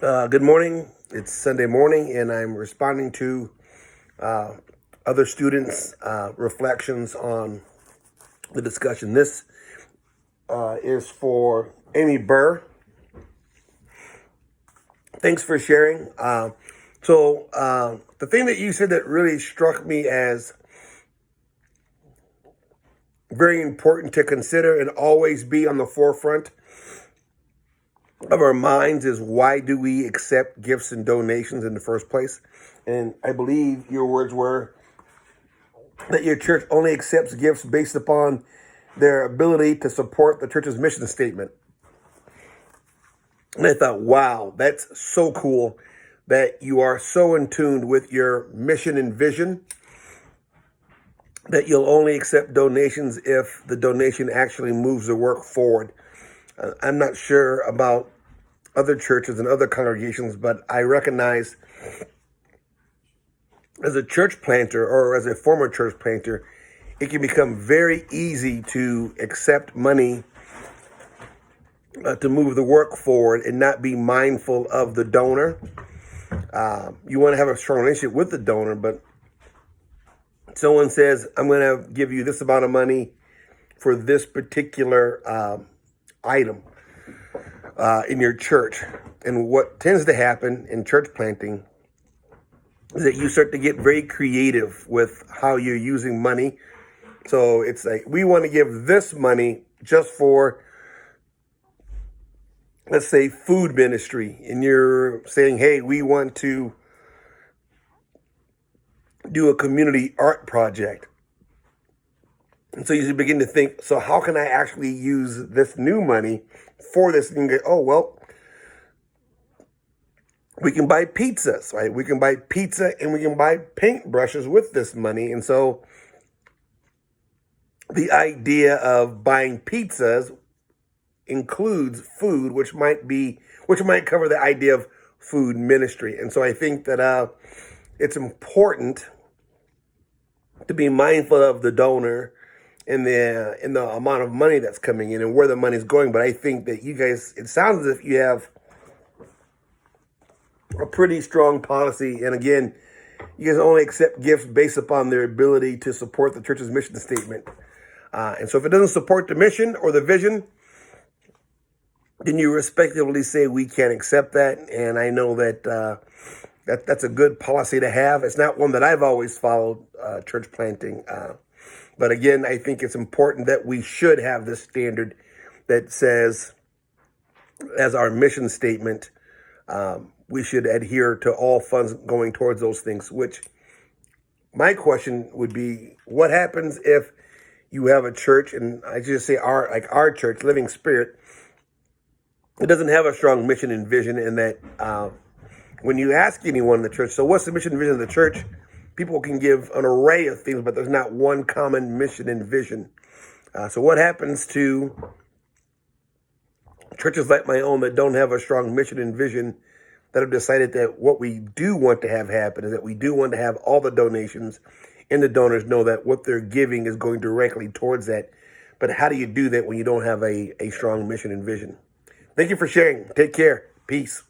Good morning. It's Sunday morning, and I'm responding to uh, other students' reflections on the discussion. This is for Amy Burr. Thanks for sharing. The thing that you said that really struck me as very important to consider and always be on the forefront of our minds is, why do we accept gifts and donations in the first place? And I believe your words were that your church only accepts gifts based upon their ability to support the church's mission statement. And I thought, wow, that's so cool that you are so in tune with your mission and vision that you'll only accept donations if the donation actually moves the work forward. I'm not sure about other churches and other congregations, but I recognize as a church planter or as a former church planter, it can become very easy to accept money to move the work forward and not be mindful of the donor. You want to have a strong relationship with the donor, but someone says, I'm going to give you this amount of money for this particular item in your church. And what tends to happen in church planting is that you start to get very creative with how you're using money. So it's like, we want to give this money just for, let's say, food ministry. And you're saying, hey, we want to do a community art project. And so you begin to think, so how can I actually use this new money for this? And you go, oh, well, we can buy pizzas, right? We can buy pizza and we can buy paintbrushes with this money. And so the idea of buying pizzas includes food, which might cover the idea of food ministry. And so I think that it's important to be mindful of the donor and the amount of money that's coming in and where the money is going. But I think that you guys, it sounds as if you have a pretty strong policy. And again, you guys only accept gifts based upon their ability to support the church's mission statement. And so if it doesn't support the mission or the vision, then you respectively say we can't accept that. And I know that that's a good policy to have. It's not one that I've always followed, church planting. But again, I think it's important that we should have this standard that says, as our mission statement, we should adhere to all funds going towards those things. Which my question would be, what happens if you have a church, and I just say our church, Living Spirit, it doesn't have a strong mission and vision, and that when you ask anyone in the church, so what's the mission and vision of the church? People can give an array of things, but there's not one common mission and vision. So what happens to churches like my own that don't have a strong mission and vision, that have decided that what we do want to have happen is that we do want to have all the donations and the donors know that what they're giving is going directly towards that? But how do you do that when you don't have a strong mission and vision? Thank you for sharing. Take care. Peace.